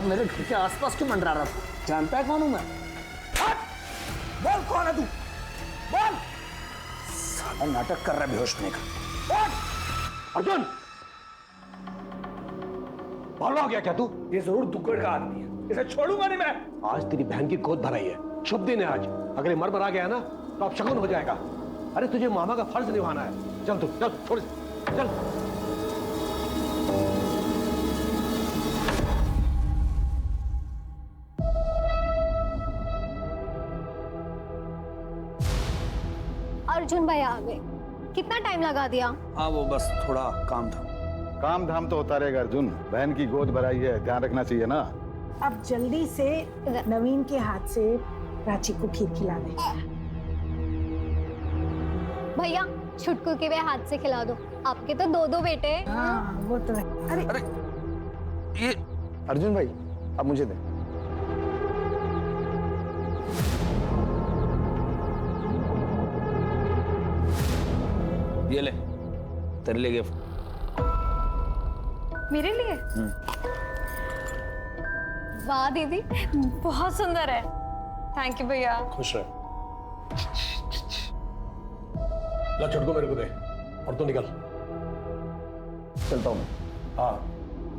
मेरे घर के आसपास क्यों मंडरा रहा था? जानता है कौन हूं मैं? बोल कौन है तू? बोल। साला नाटक कर रहा है बेहोश होने का। बोल। अर्जुन, पागल हो गया क्या तू? ये जरूर दुक्कड़ का आदमी है, इसे छोड़ूंगा नहीं मैं। आज तेरी बहन की गोद भराई है, शुभ दिन है आज। अगर ये मर गया ना तो अब शगुन हो जाएगा। अरे तुझे मामा का फर्ज निभाना है। चल तू, चल छोड़, चल। अर्जुन भाई आ गए। कितना टाइम लगा दिया? हाँ वो बस थोड़ा काम था। काम धाम तो होता रहेगा अर्जुन, बहन की गोद भराई है, ध्यान रखना चाहिए ना। अब जल्दी से नवीन के हाथ से प्राची को खीर खिला दे। भैया छुटकू के भी हाथ से खिला दो, आपके तो दो दो बेटे हैं। हाँ वो तो है। अरे ये अर्जुन भाई अब मुझे दे। ये ले तेरे लिए गिफ्ट। मेरे लिए? वाह दीदी, बहुत सुंदर है। थैंक यू भैया। खुश रहे। ला छुटको मेरे को दे और तू निकल। चलता हूँ। हाँ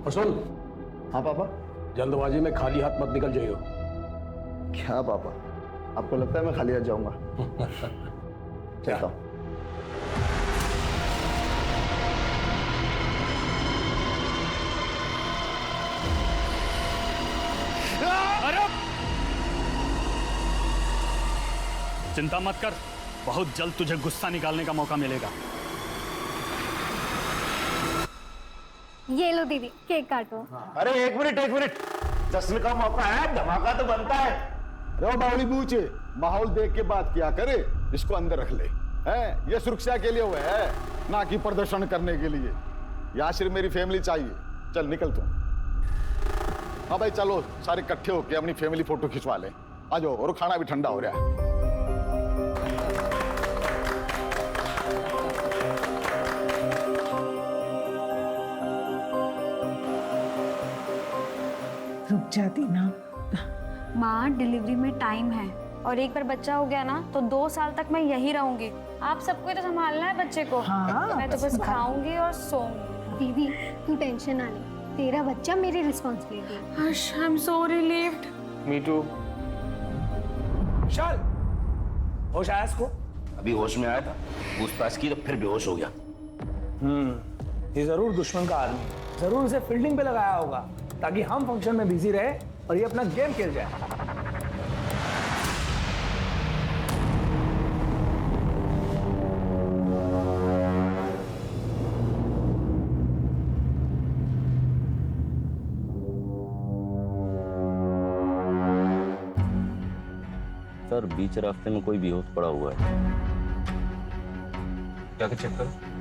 और सुन, हाँ पापा। जल्दबाजी में खाली हाथ मत निकल जाइयो। क्या पापा, आपको लगता है मैं खाली हाथ जाऊंगा? चलता हूँ। चिंता मत कर, बहुत जल्द तुझे गुस्सा निकालने का मौका मिलेगा। ये लो दीदी, केक काटो। अरे एक मिनट, जश्न का मौका है, धमाका तो बनता है। रो बावली बूचे, माहौल देख के बात किया करे, इसको अंदर रख ले। है ये सुरक्षा के लिए हुए है, ना कि प्रदर्शन करने के लिए। यहाँ सिर्फ मेरी फैमिली चाहिए। चल निकल तू। हाँ भाई चलो सारे इकट्ठे होके अपनी फैमिली फोटो खिंचवा ले। आ जाओ, और खाना भी ठंडा हो रहा है। रुक जाती ना। माँ डिलीवरी में टाइम है और एक बार बच्चा हो गया ना तो 2 साल तक मैं यही रहूंगी। आप सबको तो संभालना है बच्चे को। हाँ, मैं तो बस खाऊंगी और सोऊंगी। दीदी तू टेंशन ना ले, तेरा बच्चा मेरी रिस्पॉन्सिबिलिटी है। I am so relieved. Me too. Vishal, होश आया इसको? अभी होश में आया था, पूछताछ की तो फिर बेहोश हो गया। ये जरूर दुश्मन का आदमी, जरूर इसे फील्डिंग पे लगाया होगा ताकि हम फंक्शन में बिजी रहे और ये अपना गेम खेल जाए। सर बीच रास्ते में कोई बेहोश पड़ा हुआ है। जाके चेक करो।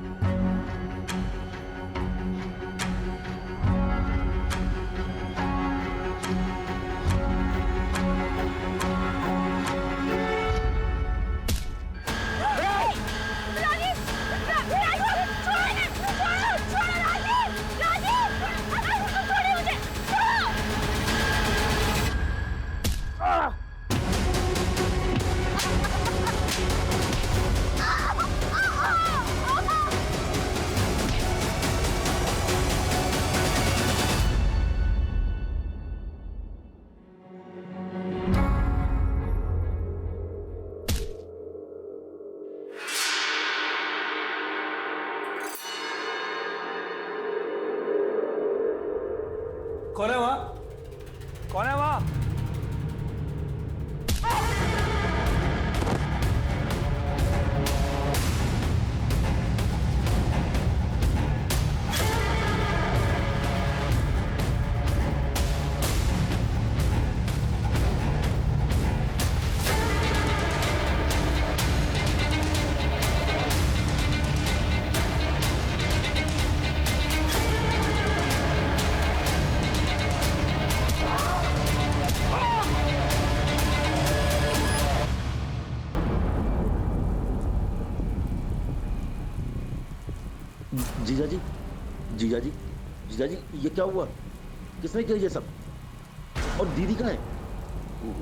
कौन है वहां? कौन है वहां? जीजा जी, जीजा जी, जीजा जी, ये क्या हुआ? किसने किया ये सब? और दीदी कहाँ है?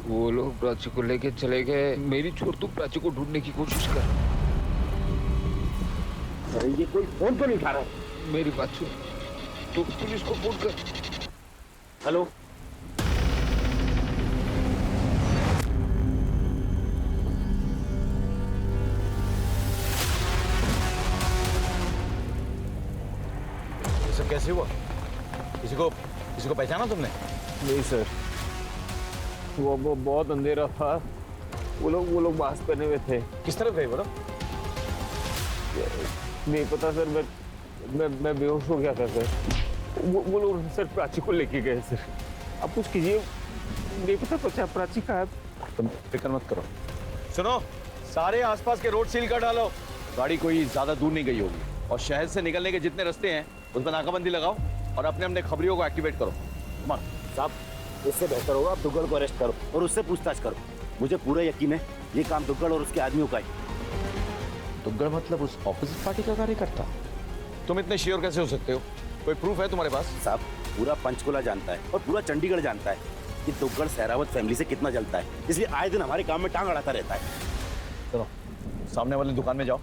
वो लोग प्राची को लेके चले गए। मेरी छोड़ तू प्राची को ढूंढने की कोशिश कर। अरे ये कोई फोन तो नहीं उठा रहा। मेरी बात सुन, तू पुलिस को फोन कर। हेलो, ये सब कैसे हुआ? किसी को पहचाना तुमने? नहीं सर, वो बहुत अंधेरा था। वो लोग मास्क पहने हुए थे। किस तरफ गए बोलो? नहीं पता सर, मैं बेहोश हो गया था सर। वो लोग सर प्राची को लेके गए सर। आप कुछ कीजिए, नहीं पता प्राची कहाँ है। तुम फिक्र मत करो। सुनो, सारे आसपास के रोड सील कर डालो। गाड़ी कोई ज्यादा दूर नहीं गई होगी और शहर से निकलने के जितने रास्ते हैं उस पर नाकाबंदी लगाओ और अपने अपने खबरियों को एक्टिवेट करो। साहब, इससे बेहतर होगा आप दुग्गल को अरेस्ट करो और उससे पूछताछ करो। मुझे पूरा यकीन है ये काम दुग्गल और उसके आदमियों का है। दुग्गड़ मतलब उस ऑपोजिट पार्टी का कार्यकर्ता? तुम इतने श्योर कैसे हो सकते हो? कोई प्रूफ है तुम्हारे पास? साहब, पूरा पंचकुला जानता है और पूरा चंडीगढ़ जानता है कि दुग्गल सहरावत फैमिली से कितना जलता है, इसलिए आए दिन हमारे काम में टांग अड़ाता रहता है। चलो सामने वाली दुकान में जाओ,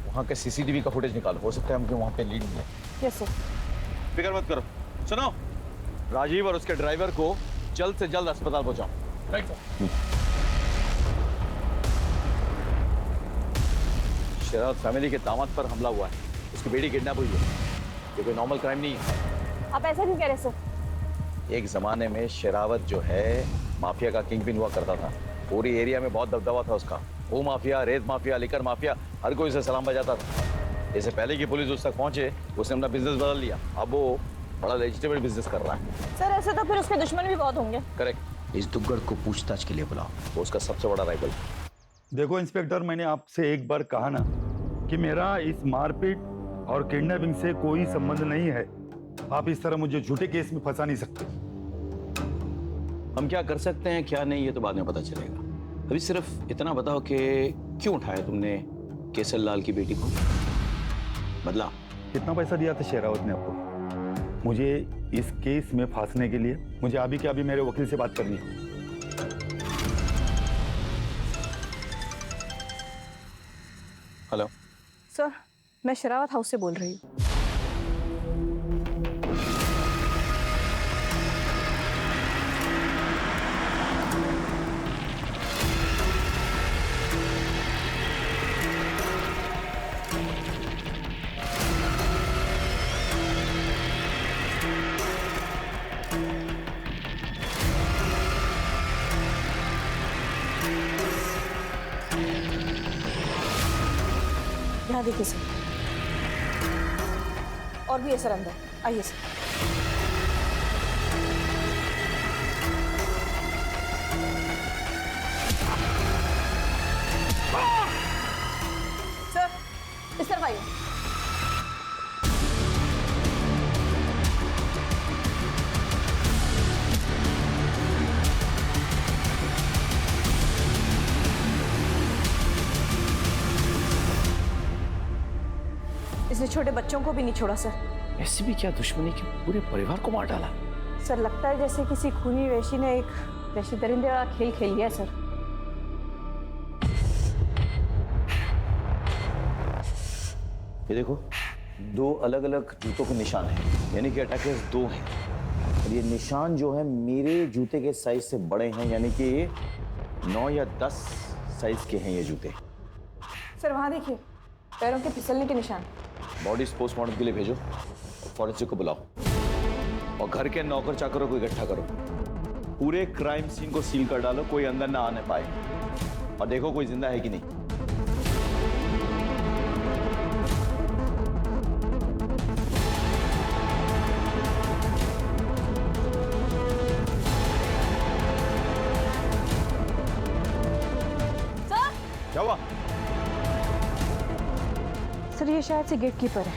वहाँ के सीसीटीवी का फुटेज निकालो। हो सकता है हमको वहाँ पे लीड मिले। Yes sir. फिक्र मत करो। सुनो, राजीव और उसके ड्राइवर को जल्द से जल्द अस्पताल पहुंचाओ। Right sir. शेरावत फैमिली के दामाद पर हमला हुआ है, उसकी बेटी किडनैप हुई है। ये कोई नॉर्मल क्राइम नहीं है। आप ऐसा क्यों कह रहे सर? एक जमाने में शेरावत जो है माफिया का किंग पिन हुआ करता था। पूरी एरिया में बहुत दबदबा था उसका। वो माफिया, रेत माफिया, लिकर माफिया, हर कोई उसे सलाम बजाता था। इससे पहले कि पुलिस उस तक पहुंचे उसने अपना बिजनेस बदल लिया। अब वो बड़ा लेजिटिमेट बिजनेस कर रहा है। सर ऐसे तो फिर उसके दुश्मन भी बहुत होंगे। करेक्ट। इस दुग्गल को पूछताछ के लिए बुलाओ। वो उसका सबसे बड़ा राइवल। देखो इंस्पेक्टर, मैंने आपसे एक बार कहा ना कि मेरा इस मारपीट और किडनैपिंग से कोई संबंध नहीं है। आप इस तरह मुझे झूठे केस में फंसा नहीं सकते। हम क्या कर सकते हैं क्या नहीं ये तो बाद में पता चलेगा। अभी सिर्फ इतना बताओ कि क्यों उठाया तुमने केसर लाल की बेटी को? बदला? कितना पैसा दिया था शेरावत ने आपको मुझे इस केस में फांसने के लिए? मुझे अभी के अभी मेरे वकील से बात करनी है। हेलो सर, मैं शेरावत हाउस से बोल रही हूँ। यहाँ देखिए सर, और भी है सर अंदर। आइए सर। सर इस तरफ आइए। इसने छोटे बच्चों को भी नहीं छोड़ा सर। ऐसी भी क्या दुश्मनी की पूरे परिवार को मार डाला? सर लगता है जैसे किसी खूनी वैशी ने एक वैशी दरिंदे वाला खेल खेल लिया है सर। ये देखो, 2 अलग अलग जूतों के निशान हैं, यानी कि अटैकर्स 2 हैं। और ये निशान जो है मेरे जूते के साइज से बड़े हैं, यानी कि ये 9 या 10 साइज के हैं ये जूते। सर वहाँ देखिए, पैरों के फिसलने के निशान। बॉडी पोस्टमार्टम के लिए भेजो, फॉरेंसिक को बुलाओ और घर के नौकर चाकरों को इकट्ठा करो। पूरे क्राइम सीन को सील कर डालो, कोई अंदर ना आने पाए। और देखो कोई जिंदा है कि नहीं। सर! क्या हुआ? सर ये शायद से गेट कीपर है।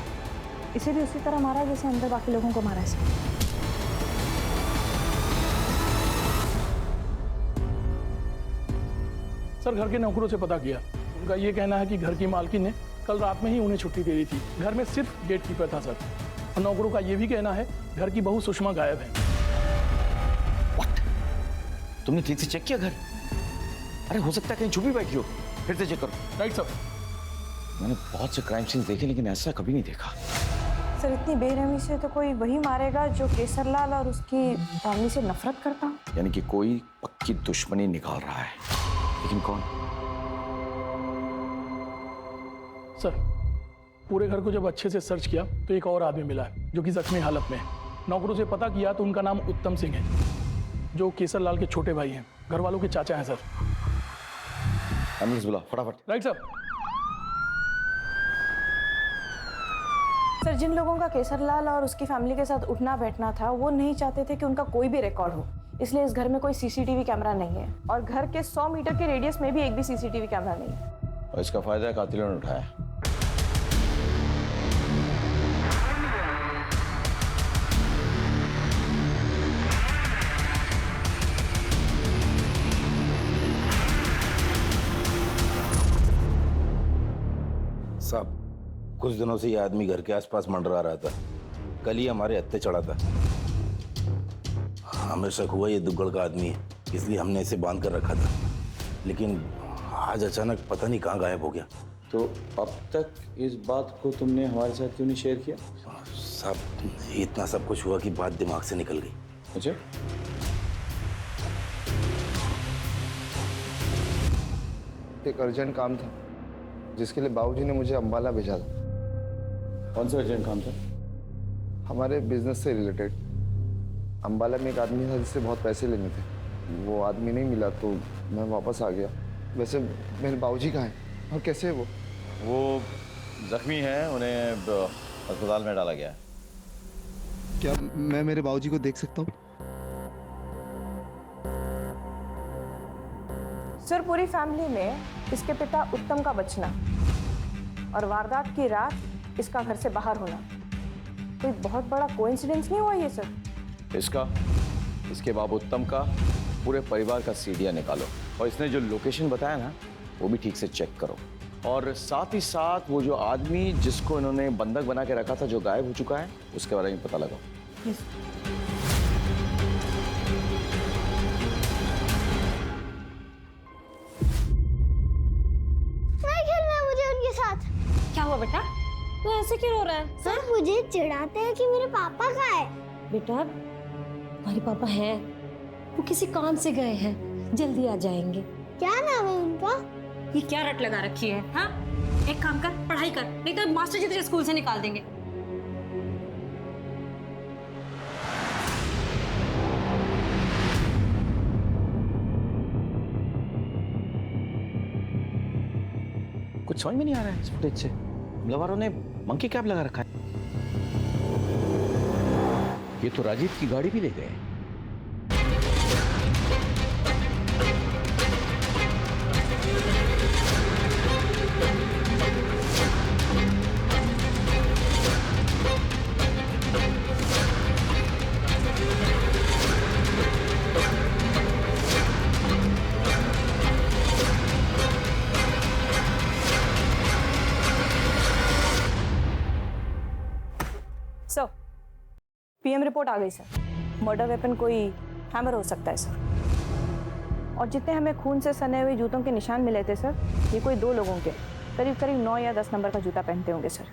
इसे भी उसी तरह मारा है जैसे अंदर बाकी लोगों को मारा है। सर घर के नौकरों से पता किया, उनका ये कहना है कि घर की मालकिन ने कल रात में ही उन्हें छुट्टी दे दी थी। घर में सिर्फ गेट कीपर था सर। और नौकरों का ये भी कहना है घर की बहू सुषमा गायब है। तुमने ठीक से चेक किया घर? अरे हो सकता है कहीं छुपी बैठी हो, फिर से चेक करो। Right sir. मैंने बहुत से क्राइम सीन्स देखे लेकिन ऐसा कभी नहीं देखा। सर इतनी बेरहमी से तो कोई वही मारेगा जो केसरलाल और उसकी फैमिली से नफरत करता हो। यानी कि कोई पक्की दुश्मनी निकाल रहा है, लेकिन कौन? सर पूरे घर को जब अच्छे से सर्च किया तो एक और आदमी मिला है जो कि जख्मी हालत में है। नौकरों से पता किया तो उनका नाम उत्तम सिंह है, जो केसरलाल के छोटे भाई हैं, घर वालों के चाचा हैं सर। एम्बुलेंस बुला फटाफट। Right sir. सर जिन लोगों का केसरलाल और उसकी फैमिली के साथ उठना बैठना था वो नहीं चाहते थे कि उनका कोई भी रिकॉर्ड हो, इसलिए इस घर में कोई सीसीटीवी कैमरा नहीं है और घर के 100 मीटर के रेडियस में भी एक भी सीसीटीवी कैमरा नहीं है। और इसका फायदा कातिलों ने उठाया। साहब कुछ दिनों से ये आदमी घर के आसपास मंडरा रहा था। कल ही हमारे हत्थे चढ़ा था। हमें शक हुआ ये दुग्गड़ का आदमी है, इसलिए हमने इसे बांध कर रखा था, लेकिन आज अचानक पता नहीं कहाँ गायब हो गया। तो अब तक इस बात को तुमने हमारे साथ क्यों नहीं शेयर किया? साहब इतना सब कुछ हुआ कि बात दिमाग से निकल गई। अच्छा, एक अर्जेंट काम था जिसके लिए बाबूजी ने मुझे अंबाला भेजा था। कौन सा अर्जेंट काम था? हमारे बिजनेस से रिलेटेड। अंबाला में एक आदमी था जिससे बहुत पैसे लेने थे, वो आदमी नहीं मिला तो मैं वापस आ गया। वैसे मेरे बाबूजी कहाँ हैं और कैसे है वो जख्मी है, उन्हें अस्पताल में डाला गया है। क्या मैं मेरे बाबूजी को देख सकता हूँ? सर पूरी फैमिली में इसके पिता उत्तम का बचना और वारदात की रात इसका घर से बाहर होना कोई बहुत बड़ा कोइंसिडेंस नहीं हुआ ये सर? इसका, इसके बाप उत्तम का, पूरे परिवार का सीडिया निकालो और इसने जो लोकेशन बताया ना वो भी ठीक से चेक करो, और साथ ही साथ वो जो आदमी जिसको इन्होंने बंधक बना के रखा था जो गायब हो चुका है उसके बारे में पता लगाओ। क्या हुआ बेटा? तू ऐसे क्यों रो रहा है? सर मुझे चिढ़ाते हैं कि मेरे पापा कहाँ है। बेटा तुम्हारे पापा हैं, वो किसी काम से गए हैं, जल्दी आ जाएंगे। क्या नाम है उनका? ये क्या रट लगा रखी है? हाँ, एक काम कर, पढ़ाई कर, नहीं तो मास्टर जी तुझे स्कूल से निकाल देंगे। कुछ समझ में नहीं आ रहा है इस फुटेज से। हमला वालों ने मंकी कैप लगा रखा है। ये तो राजीव की गाड़ी भी ले गए। सर पीएम रिपोर्ट आ गई सर। मर्डर वेपन कोई हैमर हो सकता है सर, और जितने हमें खून से सने हुए जूतों के निशान मिले थे सर, ये कोई 2 लोगों के करीब करीब 9 या 10 नंबर का जूता पहनते होंगे सर।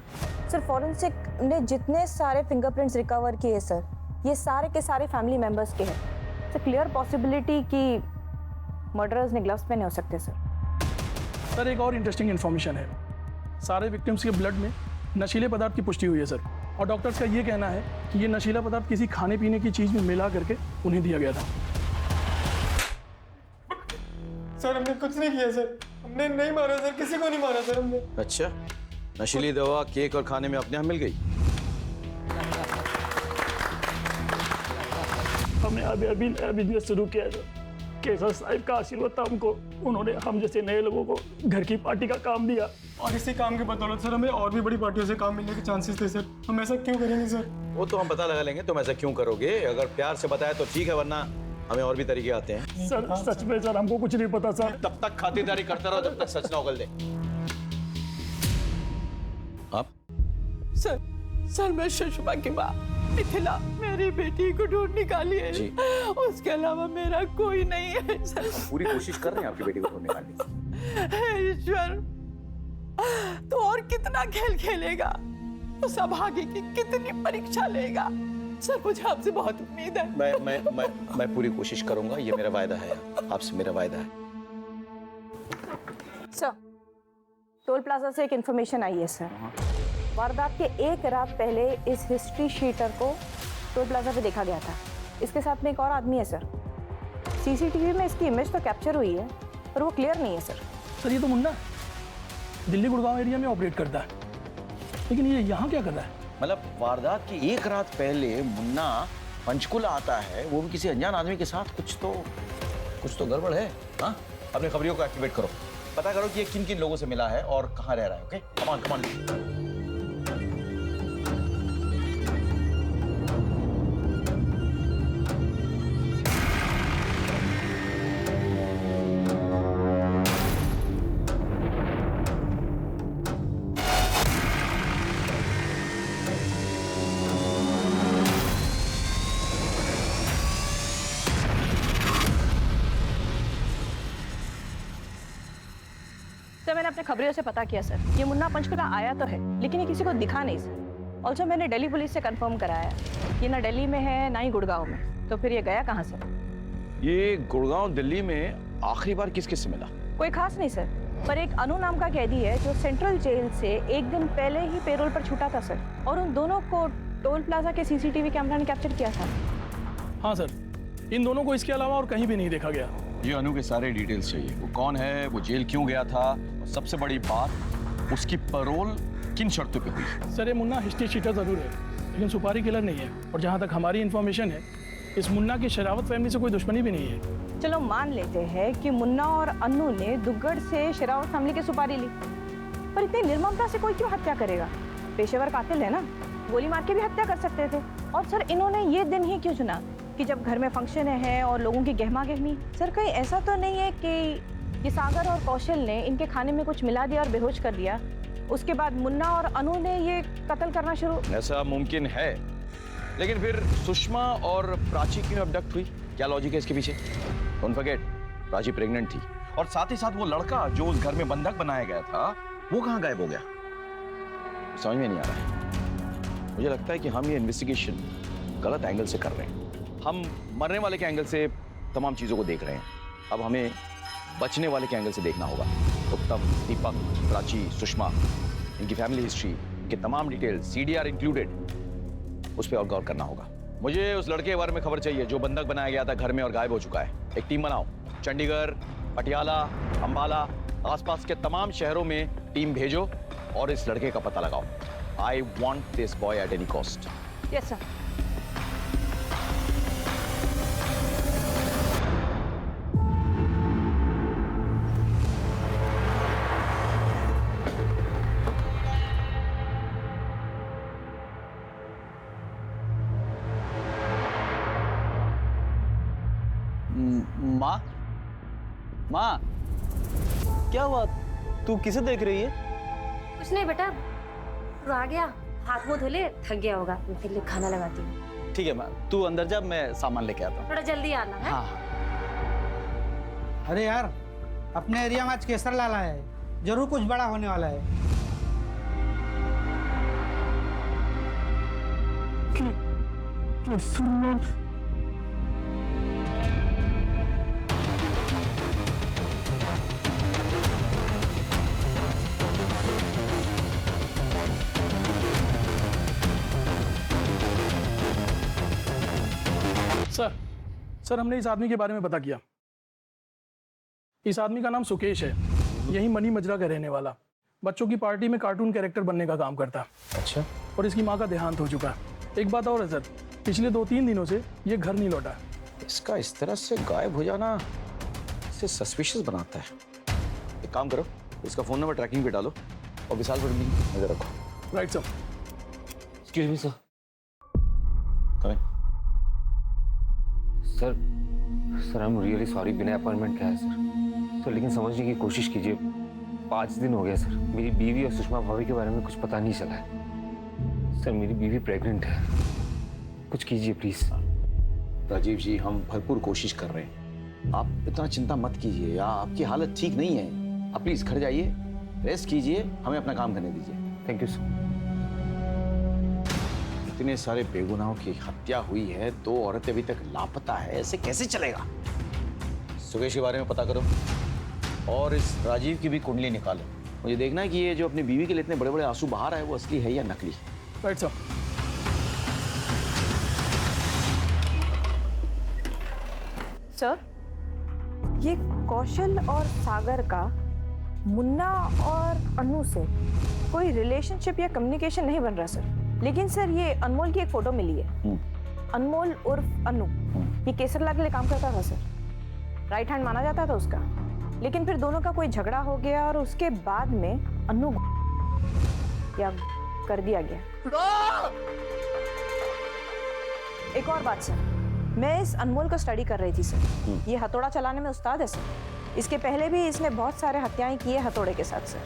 सर फॉरेंसिक ने जितने सारे फिंगरप्रिंट्स रिकवर किए सर, ये सारे के सारे फैमिली मेंबर्स के हैं। सर क्लियर पॉसिबिलिटी कि मर्डरर्स ने ग्लव्स पहने हो सकते सर। सर एक और इंटरेस्टिंग इन्फॉर्मेशन है, सारे विक्टिम्स के ब्लड में नशीले पदार्थ की पुष्टि हुई है सर, और डॉक्टर्स का ये कहना है कि ये नशीला पदार्थ किसी खाने पीने की चीज में मिला करके उन्हें दिया गया था। सर हमने कुछ नहीं किया सर, हमने नहीं मारा सर, किसी को नहीं मारा सर हमने। अच्छा, नशीली दवा केक और खाने में अपने यहाँ मिल गई? हमने अभी नया बिजनेस शुरू किया है सर। केसर साहब का आशीर्वाद था हमको, उन्होंने हम जैसे नए लोगों को घर की पार्टी का काम दिया, और इसी काम की बदौलत सर हमें और भी बड़ी पार्टियों से काम मिलने के चांसेस थे सर। हम ऐसा क्यों करेंगे सर? वो तो हम पता लगा लेंगे तुम ऐसा क्यों करोगे। अगर प्यार से बताया तो ठीक है, वरना हमें और भी तरीके आते हैं। सर सच में सर हमको कुछ नहीं पता सर। तब तक खातिरदारी करते रहो जब तक सच ना उगल दे। आप? सर मैं सुषमा की माँ मिथिला, मैं मेरी बेटी को ढूंढ निकालिए। उसके अलावा मेरा कोई नहीं है सर। पूरी कोशिश कर रहे हैं आपकी बेटी को ढूंढ निकालने की। हे ईश्वर, तो और कितना खेल खेलेगा? तो सौभाग्य की कितनी परीक्षा लेगा? सर मुझे आपसे बहुत उम्मीद है। मैं पूरी कोशिश करूंगा, ये मेरा वायदा है, आपसे मेरा वायदा है। सर, टोल प्लाजा से एक इंफॉर्मेशन आई है सर। वारदात के एक रात पहले इस हिस्ट्री शीटर को टोल प्लाजा पे देखा गया था। इसके साथ में एक और आदमी है सर। सीसीटीवी में इसकी इमेज तो कैप्चर हुई है पर वो क्लियर नहीं है सर। सर ये तो मुन्ना दिल्ली गुड़गांव एरिया में ऑपरेट करता है, लेकिन ये यहाँ क्या कर रहा है? मतलब वारदात की एक रात पहले मुन्ना पंचकुला आता है, वो भी किसी अनजान आदमी के साथ। कुछ तो गड़बड़ है। हाँ, अपने खबरियों को एक्टिवेट करो, पता करो कि ये किन किन लोगों से मिला है और कहाँ रह रहा है। ओके, कमान कमान। सर मैंने अपने खबरियों से पता किया सर, ये मुन्ना पंचकुला आया तो है लेकिन ये किसी को दिखा नहीं सर। ऑल्सो मैंने दिल्ली पुलिस से कंफर्म कराया, ये ना दिल्ली में है ना ही गुड़गांव में। तो फिर ये गया कहाँ सर? ये गुड़गांव दिल्ली में आखिरी बार किस किस से मिला? कोई खास नहीं सर, पर एक अनु नाम का कैदी है जो सेंट्रल जेल से एक दिन पहले ही पेरोल पर छूटा था सर, और उन दोनों को टोल प्लाजा के सीसीटीवी कैमरा ने कैप्चर किया था। हाँ सर, इन दोनों को इसके अलावा और कहीं भी नहीं देखा गया। ये अनु के सारे डिटेल्स चाहिए, वो कौन है, वो जेल क्यों गया था, और सबसे बड़ी बात उसकी पैरोल किन शर्तों पे हुई। सर ये मुन्ना हिस्ट्री शीटर जरूर है लेकिन सुपारी किलर नहीं है, और जहाँ तक हमारी इन्फॉर्मेशन है इस मुन्ना की शरावत फैमिली से कोई दुश्मनी भी नहीं है। चलो मान लेते हैं कि मुन्ना और अन्नू ने दुग्गड़ से शरावत फैमिली की सुपारी ली, पर इतनी निर्ममता से कोई क्यों हत्या करेगा? पेशेवर कातिल है ना, गोली मार के भी हत्या कर सकते थे। और सर इन्होंने ये दिन ही क्यों चुना कि जब घर में फंक्शन है और लोगों की गहमा गहमी? सर कहीं ऐसा तो नहीं है कि ये सागर और कौशल ने इनके खाने में कुछ मिला दिया और बेहोश कर दिया, उसके बाद मुन्ना और अनु ने ये कत्ल करना शुरू? ऐसा मुमकिन है, लेकिन फिर सुषमा और प्राची क्यों अबडक्ट हुई? क्या लॉजिक है इसके पीछे? डोंट फॉरगेट, प्राची प्रेग्नेंट थी, और साथ ही साथ वो लड़का जो उस घर में बंधक बनाया गया था वो कहाँ गायब हो गया? समझ में नहीं आ रहा है। मुझे लगता है कि हम ये इन्वेस्टिगेशन गलत एंगल से कर रहे हैं। हम मरने वाले के एंगल से तमाम चीजों को देख रहे हैं, अब हमें बचने वाले के एंगल से देखना होगा। उत्तम, दीपक, प्राची, सुषमा, इनकी फैमिली हिस्ट्री, इनके तमाम डिटेल्स, सीडीआर इंक्लूडेड, उस पर और गौर करना होगा। मुझे उस लड़के के बारे में खबर चाहिए जो बंधक बनाया गया था घर में और गायब हो चुका है। एक टीम बनाओ, चंडीगढ़, पटियाला, अंबाला, आसपास के तमाम शहरों में टीम भेजो और इस लड़के का पता लगाओ। I want this boy at any cost. Yes sir. माँ, माँ, क्या हुआ? तू किसे देख रही है? कुछ नहीं बेटा, तू आ गया, हाथ मुंह धो ले, थक गया होगा, मैं तेरे लिए खाना लगाती हूँ। ठीक है माँ, तू अंदर जा, मैं सामान लेके आता हूँ। थोड़ा जल्दी आना है। हाँ। अरे यार, अपने एरिया में आज केसर लाला है, जरूर कुछ बड़ा होने वाला है। सर हमने इस आदमी के बारे में पता किया। इस आदमी का नाम सुकेश है, यही मनी मजरा का रहने वाला, बच्चों की पार्टी में कार्टून कैरेक्टर बनने का काम करता। अच्छा। और इसकी माँ का देहांत हो चुका। एक बात और है सर, पिछले 2-3 दिनों से ये घर नहीं लौटा। इसका इस तरह से गायब हो जाना इसे सस्पिशियस बनाता है। एक काम करो, इसका फोन नंबर ट्रैकिंग पे डालो और विशाल पर भी नजर रखो। Right sir. Excuse me sir. Sir I am really sorry, बिना अपॉइंटमेंट के है सर, लेकिन समझने की कोशिश कीजिए। 5 दिन हो गया सर, मेरी बीवी और सुषमा भाभी के बारे में कुछ पता नहीं चला है। सर मेरी बीवी प्रेग्नेंट है, कुछ कीजिए प्लीज। राजीव जी, हम भरपूर कोशिश कर रहे हैं, आप इतना चिंता मत कीजिए। या आपकी हालत ठीक नहीं है, आप प्लीज घर जाइए, रेस्ट कीजिए, हमें अपना काम करने दीजिए। Thank you sir. इतने सारे बेगुनाहों की हत्या हुई है, 2 औरतें अभी तक लापता है, ऐसे कैसे चलेगा? सुकेश के बारे में पता करो और इस राजीव की भी कुंडली निकालो। मुझे देखना है कि ये जो अपनी बीवी के लिए इतने बड़े बड़े आंसू बहा रहा है वो असली है या नकली। Right sir. सर, ये कौशल और सागर का मुन्ना और अनु से कोई रिलेशनशिप या कम्युनिकेशन नहीं बन रहा सर। लेकिन सर, ये अनमोल की एक फोटो मिली है। अनमोल उर्फ अनु, ये केसरलाल के लिए काम करता था सर, राइट हैंड माना जाता था उसका। लेकिन फिर दोनों का कोई झगड़ा हो गया और उसके बाद में अनु या कर दिया गया। एक और बात सर, मैं इस अनमोल को स्टडी कर रही थी सर। ये हथौड़ा चलाने में उस्ताद है सर। इसके पहले भी इसने बहुत सारे हत्याएं की है हथौड़े के साथ सर।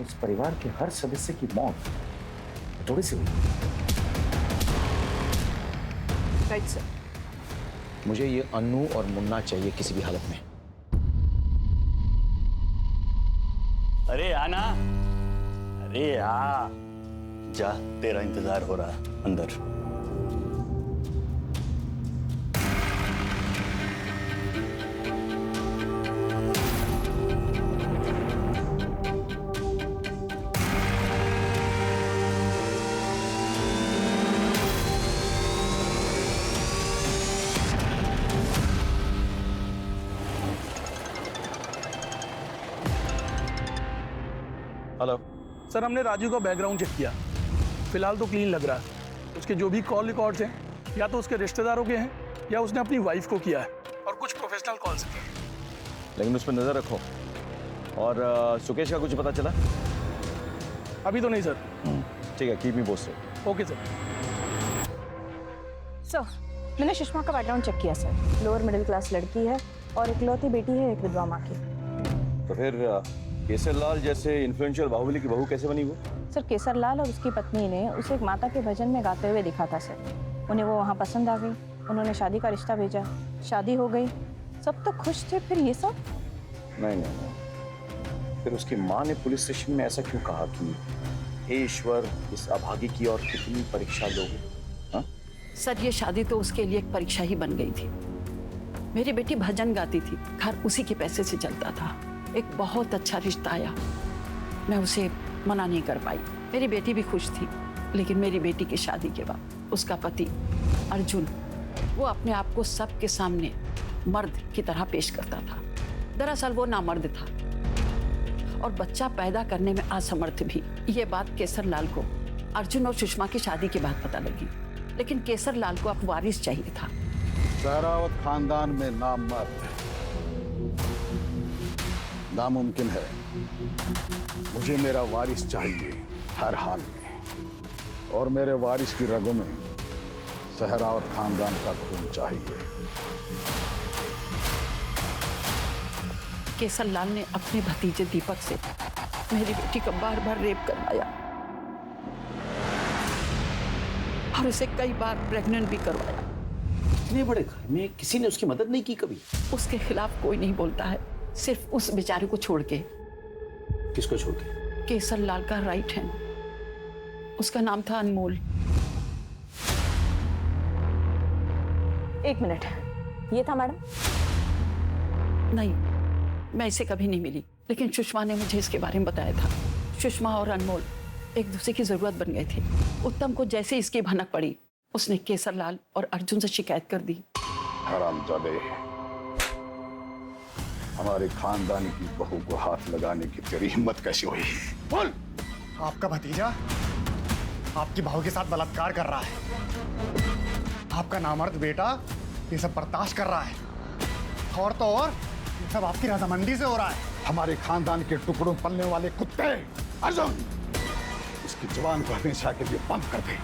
उस परिवार के हर सदस्य की मौत हथौड़े से हुई? Right sir. मुझे ये अन्नू और मुन्ना चाहिए किसी भी हालत में। अरे आना, अरे आ जा, तेरा इंतजार हो रहा है अंदर। हेलो सर, हमने राजू का बैकग्राउंड चेक किया, फिलहाल तो क्लीन लग रहा है। उसके जो भी कॉल रिकॉर्ड्स हैं या तो उसके रिश्तेदारों के हैं या उसने अपनी वाइफ को किया है, और कुछ प्रोफेशनल कॉल्स हैं। लेकिन उस पर नजर रखो। और सुकेश का कुछ पता चला? अभी तो नहीं सर। ठीक है, keep me posted. Okay sir. Sir, मैंने सुषमा का बैकग्राउंड चेक किया सर। लोअर मिडिल क्लास लड़की है और इकलौती बेटी है एक विधवा माँ की। तो फिर केसरलाल जैसे इन्फ्लुएंशियल बाहुबली की बहू कैसे बनी वो? सर, केसरलाल और उसकी पत्नी ने उसे एक माता के भजन में गाते हुए दिखा था सर। उन्हें वो वहाँ पसंद आ गई, उन्होंने शादी का रिश्ता भेजा, शादी हो गई, सब तो खुश थे। फिर ये सब? नहीं। फिर उसकी माँ ने पुलिस स्टेशन में ऐसा क्यों कहा कि हे ईश्वर, इस अभागी की और कितनी परीक्षा लोगे? हाँ? सर, ये शादी तो उसके लिए एक परीक्षा ही बन गई थी। मेरी बेटी भजन गाती थी, घर उसी के पैसे से चलता था। एक बहुत अच्छा रिश्ता आया, मैं उसे मना नहीं कर पाई। मेरी बेटी भी खुश थी, लेकिन मेरी बेटी की शादी के बाद उसका पति अर्जुन, वो अपने आप को सबके सामने मर्द की तरह पेश करता था। दरअसल वो नामर्द था और बच्चा पैदा करने में असमर्थ भी। ये बात केसरलाल को अर्जुन और सुषमा की शादी के बाद पता लगी, लेकिन केसरलाल को अब वारिस चाहिए था। सहरावत खानदान में नामर्द नामुमकिन है। मुझे मेरा वारिस चाहिए हर हाल में, और मेरे वारिस की रगों में सहरावत खानदान का खून चाहिए। केसरलाल ने अपने भतीजे दीपक से मेरी बेटी का बार बार रेप करवाया और उसे कई बार प्रेग्नेंट भी करवाया। इतने बड़े घर में किसी ने उसकी मदद नहीं की कभी? उसके खिलाफ कोई नहीं बोलता है, सिर्फ उस बेचारे को छोड़ के। किसको छोड़ के? केसरलाल का राइट हैंड, उसका नाम था अनमोल। एक मिनट, ये था मैडम? नहीं, मैं इसे कभी नहीं मिली, लेकिन सुषमा ने मुझे इसके बारे में बताया था। सुषमा और अनमोल एक दूसरे की जरूरत बन गए थे। उत्तम को जैसे इसकी भनक पड़ी, उसने केसरलाल और अर्जुन से शिकायत कर दी। हरामजादे, हमारे खानदान की बहू को हाथ लगाने की तेरी हिम्मत कैसी हुई? बोल। आपका भतीजा आपकी बहू के साथ बलात्कार कर रहा है। आपका नामर्द बेटा ये सब बर्दाश्त कर रहा है, और तो और ये सब आपकी रजामंदी से हो रहा है। हमारे खानदान के टुकड़ों पलने वाले कुत्ते अर्जुन, इसकी जुबान को हमेशा के लिए बंद कर दे।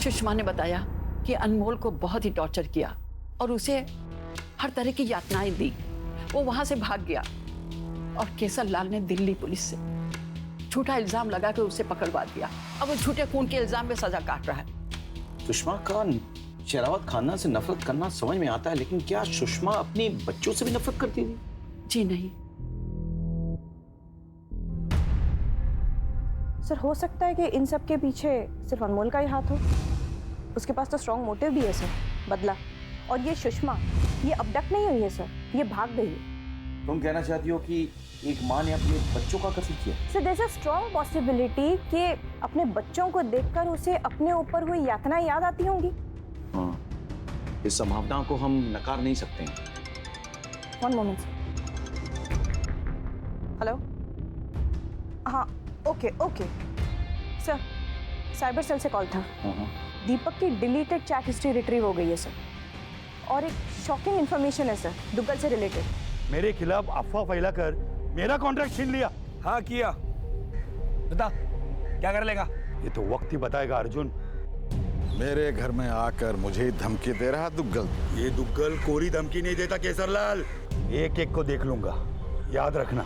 सुषमा ने बताया कि अनमोल को बहुत ही टॉर्चर किया और उसे हर तरह की यातनाएं दी। वो वहां से भाग गया और केसर लाल ने दिल्ली पुलिस से झूठा इल्जाम लगा कर उसे पकड़वा दिया। अब वो झूठे खून के इल्जाम में सजा काट रहा है। सुषमा का शेरावत खानदान से नफरत करना समझ में आता है, लेकिन क्या सुषमा अपने बच्चों से भी नफरत करती थी? जी नहीं सर, हो सकता है कि इन सब के पीछे सिर्फ अनमोल का ही हाथ हो। उसके पास तो स्ट्रॉन्ग मोटिव भी है सर, बदला। और ये सुषमा, ये अबडक्ट नहीं हुई है सर, ये भाग गई है। तुम कहना चाहती हो कि एक माँ ने अपने बच्चों का कत्ल किया? Sir, there is a strong possibility कि अपने बच्चों को देखकर उसे अपने ऊपर हुई यातनाएं याद आती होंगी। हाँ, इस संभावना को हम नकार नहीं सकते हैं। One moment. हेलो, हाँ, ओके सर, साइबर सेल से कॉल था। दीपक की डिलीटेड चैट हिस्ट्री रिट्रीव हो गई है सर, और एक शॉकिंग इंफॉर्मेशन है सर, दुग्गल से रिलेटेड। मेरे खिलाफ अफवाह फैलाकर मेरा कॉन्ट्रैक्ट छीन लिया। हाँ किया, बता क्या कर लेगा? ये तो वक्त ही बताएगा अर्जुन। मेरे घर में आकर मुझे धमकी दे रहा दुग्गल। ये दुग्गल कोरी धमकी नहीं देता केसरलाल, एक एक को देख लूंगा, याद रखना।